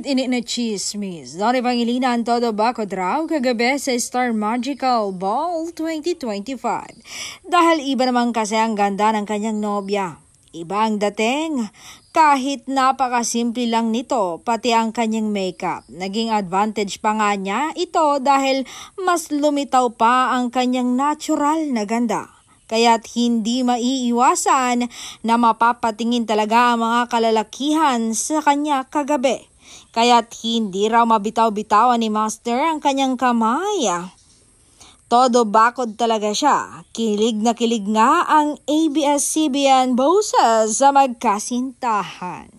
ini na chismis. Doni Pangilinan todo bakod raw kagabi sa Star Magical Ball 2025. Dahil iba naman kasi ang ganda ng kanyang nobya. Iba ang dating. Kahit napakasimple lang nito, pati ang kanyang makeup. Naging advantage pa nga niya ito dahil mas lumitaw pa ang kanyang natural na ganda. Kaya't hindi maiiwasan na mapapatingin talaga ang mga kalalakihan sa kanya kagabi. Kaya't hindi raw mabitaw-bitawan ni Master ang kanyang kamay. Todo bakod talaga siya. Kilig na kilig nga ang ABS-CBN boses sa magkasintahan.